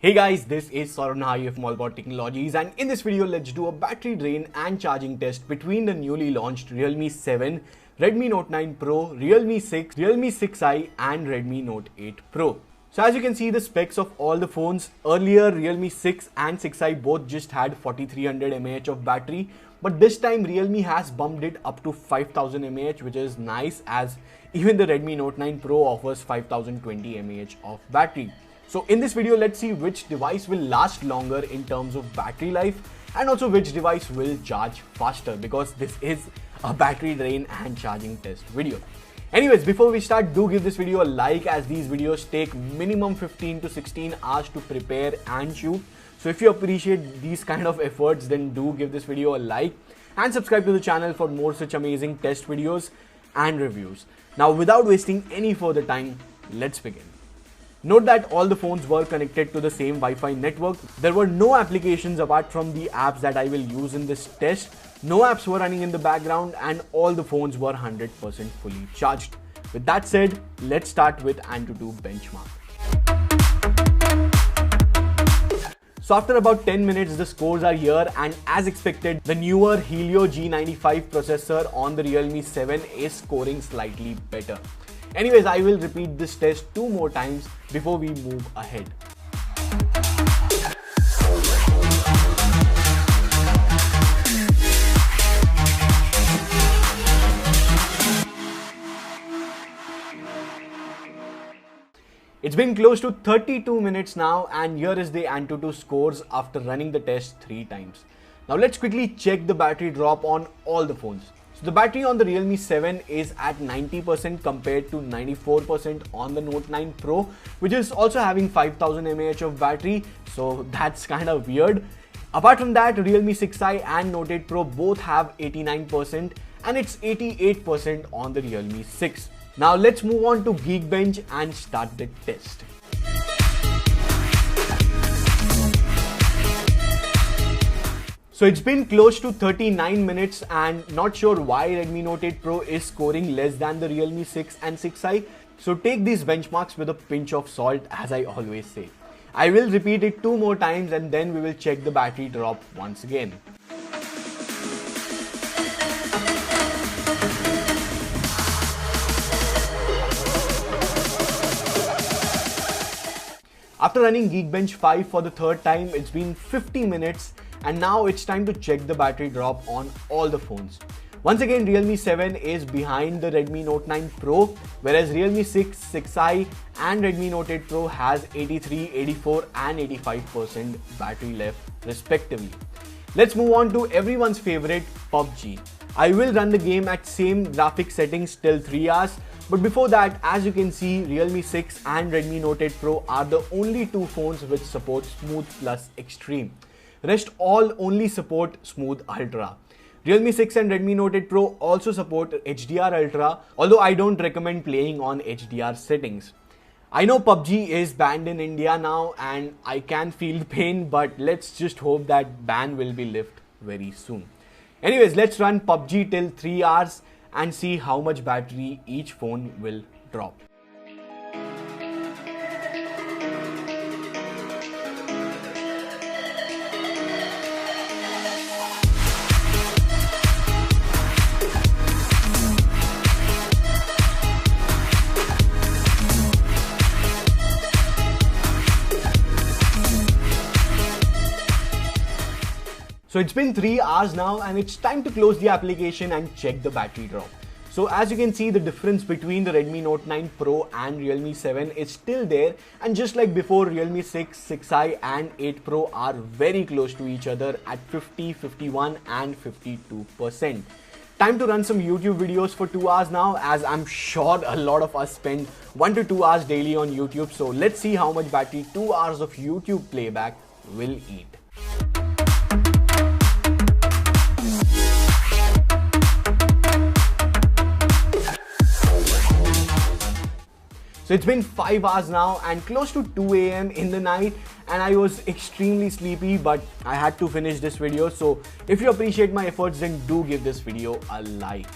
Hey guys, this is Saurabh of Mallbot Technologies, and in this video let's do a battery drain and charging test between the newly launched Realme 7, Redmi Note 9 Pro, Realme 6, Realme 6i and Redmi Note 8 Pro. So as you can see the specs of all the phones, earlier Realme 6 and 6i both just had 4300 mAh of battery, but this time Realme has bumped it up to 5000 mAh, which is nice as even the Redmi Note 9 Pro offers 5020 mAh of battery. So in this video, let's see which device will last longer in terms of battery life and also which device will charge faster, because this is a battery drain and charging test video. Anyways, before we start, do give this video a like, as these videos take minimum 15 to 16 hours to prepare and shoot. So if you appreciate these kind of efforts, then do give this video a like and subscribe to the channel for more such amazing test videos and reviews. Now without wasting any further time, let's begin. Note that all the phones were connected to the same Wi-Fi network. There were no applications apart from the apps that I will use in this test. No apps were running in the background and all the phones were 100% fully charged. With that said, let's start with AnTuTu benchmark. So after about 10 minutes, the scores are here, and as expected, the newer Helio G95 processor on the Realme 7 is scoring slightly better. Anyways, I will repeat this test 2 more times before we move ahead. It's been close to 32 minutes now, and here is the AnTuTu scores after running the test 3 times. Now let's quickly check the battery drop on all the phones. So the battery on the Realme 7 is at 90% compared to 94% on the Note 9 Pro, which is also having 5000 mAh of battery, so that's kind of weird. Apart from that, Realme 6i and Note 8 Pro both have 89% and it's 88% on the Realme 6. Now let's move on to Geekbench and start the test. So it's been close to 39 minutes and not sure why Redmi Note 8 Pro is scoring less than the Realme 6 and 6i. So take these benchmarks with a pinch of salt, as I always say. I will repeat it 2 more times and then we will check the battery drop once again. After running Geekbench 5 for the 3rd time, it's been 50 minutes and now it's time to check the battery drop on all the phones. Once again, Realme 7 is behind the Redmi Note 9 Pro, whereas Realme 6, 6i and Redmi Note 8 Pro has 83, 84 and 85% battery left respectively. Let's move on to everyone's favorite, PUBG. I will run the game at same graphic settings till 3 hours. But before that, as you can see, Realme 6 and Redmi Note 8 Pro are the only 2 phones which support Smooth Plus Extreme. Rest all only support Smooth Ultra. Realme 6 and Redmi Note 8 Pro also support HDR Ultra, although I don't recommend playing on HDR settings. I know PUBG is banned in India now and I can feel the pain, but let's just hope that ban will be lifted very soon. Anyways, let's run PUBG till 3 hours and see how much battery each phone will drop. So it's been 3 hours now and it's time to close the application and check the battery drop. So as you can see, the difference between the Redmi Note 9 Pro and Realme 7 is still there, and just like before, Realme 6, 6i and 8 Pro are very close to each other at 50, 51 and 52%. Time to run some YouTube videos for 2 hours now, as I'm sure a lot of us spend 1 to 2 hours daily on YouTube. So let's see how much battery 2 hours of YouTube playback will eat. So it's been 5 hours now and close to 2 AM in the night, and I was extremely sleepy, but I had to finish this video. So if you appreciate my efforts, then do give this video a like.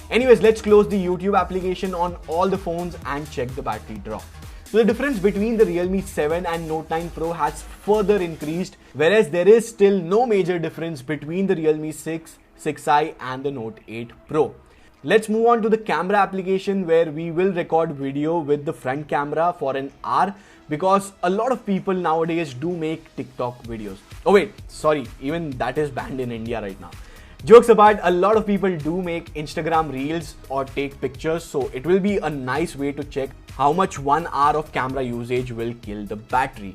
Anyways, let's close the YouTube application on all the phones and check the battery drop. So the difference between the Realme 7 and Note 9 Pro has further increased, whereas there is still no major difference between the Realme 6, 6i and the Note 8 Pro. Let's move on to the camera application, where we will record video with the front camera for an hour, because a lot of people nowadays do make TikTok videos. Oh wait, sorry, even that is banned in India right now. Jokes apart, a lot of people do make Instagram reels or take pictures, so it will be a nice way to check how much 1 hour of camera usage will kill the battery.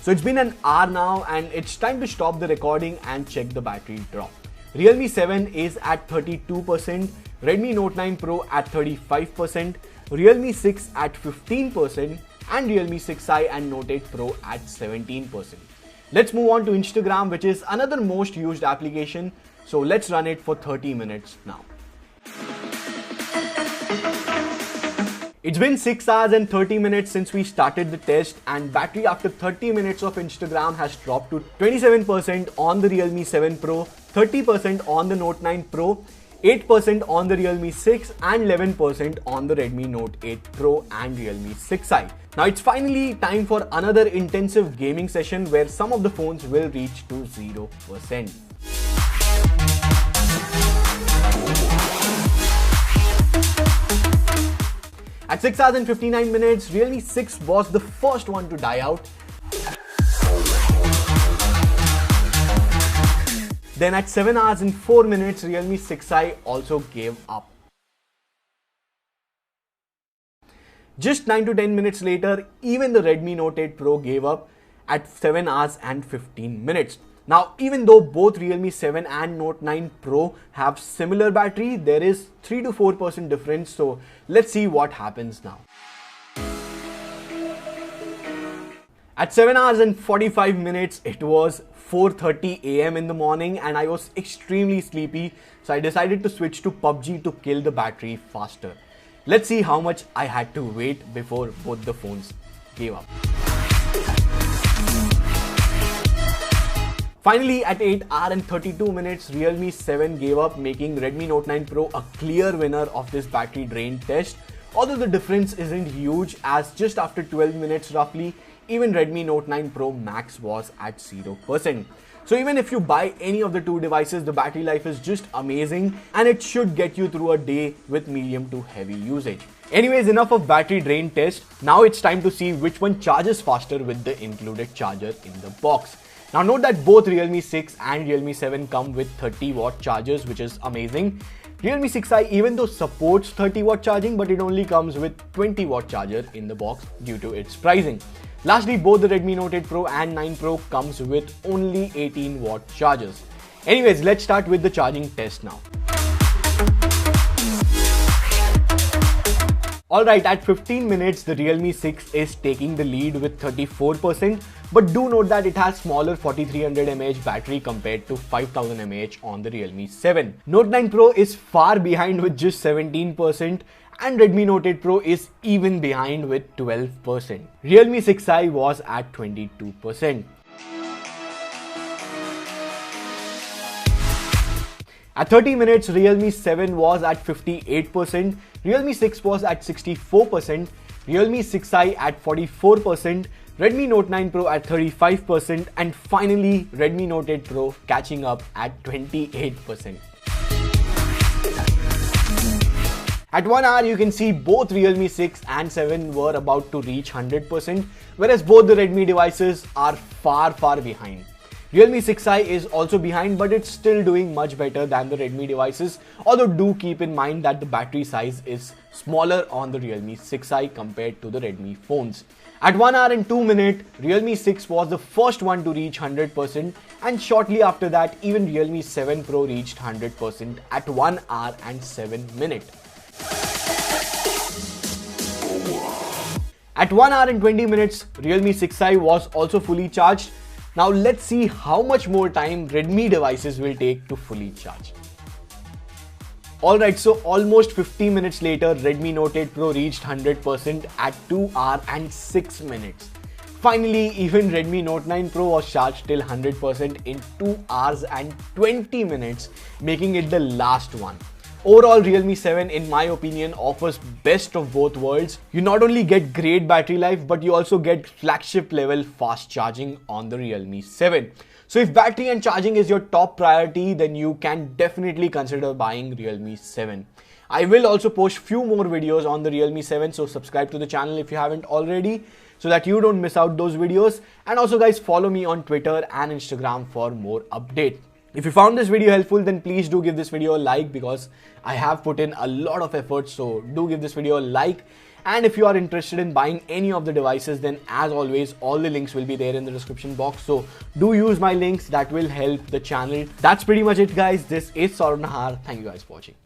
So it's been an hour now and it's time to stop the recording and check the battery drop. Realme 7 is at 32%, Redmi Note 9 Pro at 35%, Realme 6 at 15% and Realme 6i and Note 8 Pro at 17%. Let's move on to Instagram, which is another most used application. So let's run it for 30 minutes now. It's been 6 hours and 30 minutes since we started the test, and battery after 30 minutes of Instagram has dropped to 27% on the Realme 7 Pro, 30% on the Note 9 Pro, 8% on the Realme 6 and 11% on the Redmi Note 8 Pro and Realme 6i. Now it's finally time for another intensive gaming session where some of the phones will reach to 0%. At 6 hours and 59 minutes, Realme 6 was the first one to die out. Then at 7 hours and 4 minutes, Realme 6i also gave up. Just 9 to 10 minutes later, even the Redmi Note 8 Pro gave up at 7 hours and 15 minutes. Now, even though both Realme 7 and Note 9 Pro have similar battery, there is 3 to 4% difference. So let's see what happens now. At 7 hours and 45 minutes, it was 4:30 AM in the morning and I was extremely sleepy. So I decided to switch to PUBG to kill the battery faster. Let's see how much I had to wait before both the phones gave up. Finally, at 8 hours and 32 minutes, Realme 7 gave up, making Redmi Note 9 Pro a clear winner of this battery drain test. Although the difference isn't huge, as just after 12 minutes roughly, even Redmi Note 9 Pro Max was at 0%. So even if you buy any of the two devices, the battery life is just amazing and it should get you through a day with medium to heavy usage. Anyways, enough of battery drain test. Now it's time to see which one charges faster with the included charger in the box. Now note that both Realme 6 and Realme 7 come with 30-watt chargers, which is amazing. Realme 6i even though supports 30-watt charging, but it only comes with 20-watt charger in the box due to its pricing. Lastly, both the Redmi Note 8 Pro and 9 Pro comes with only 18-watt chargers. Anyways, let's start with the charging test now. Alright, at 15 minutes, the Realme 6 is taking the lead with 34%, but do note that it has smaller 4300 mAh battery compared to 5000 mAh on the Realme 7. Note 9 Pro is far behind with just 17%, and Redmi Note 8 Pro is even behind with 12%. Realme 6i was at 22%. At 30 minutes, Realme 7 was at 58%, Realme 6 was at 64%, Realme 6i at 44%, Redmi Note 9 Pro at 35%, and finally Redmi Note 8 Pro catching up at 28%. At 1 hour, you can see both Realme 6 and 7 were about to reach 100%, whereas both the Redmi devices are far behind. Realme 6i is also behind, but it's still doing much better than the Redmi devices, although do keep in mind that the battery size is smaller on the Realme 6i compared to the Redmi phones. At 1 hour and 2 minutes, Realme 6 was the first one to reach 100%, and shortly after that, even Realme 7 Pro reached 100% at 1 hour and 7 minutes. At 1 hour and 20 minutes, Realme 6i was also fully charged. Now let's see how much more time Redmi devices will take to fully charge. Alright, so almost 50 minutes later, Redmi Note 8 Pro reached 100% at 2 hours and 6 minutes. Finally, even Redmi Note 9 Pro was charged till 100% in 2 hours and 20 minutes, making it the last one. Overall, Realme 7 in my opinion offers best of both worlds. You not only get great battery life, but you also get flagship level fast charging on the Realme 7. So if battery and charging is your top priority, then you can definitely consider buying Realme 7. I will also post few more videos on the Realme 7, so subscribe to the channel if you haven't already, so that you don't miss out those videos. And also guys, follow me on Twitter and Instagram for more update. If you found this video helpful, then please do give this video a like, because I have put in a lot of effort, so do give this video a like. And if you are interested in buying any of the devices, then as always, all the links will be there in the description box. So do use my links, that will help the channel. That's pretty much it guys. This is Saurav Nahar. Thank you guys for watching.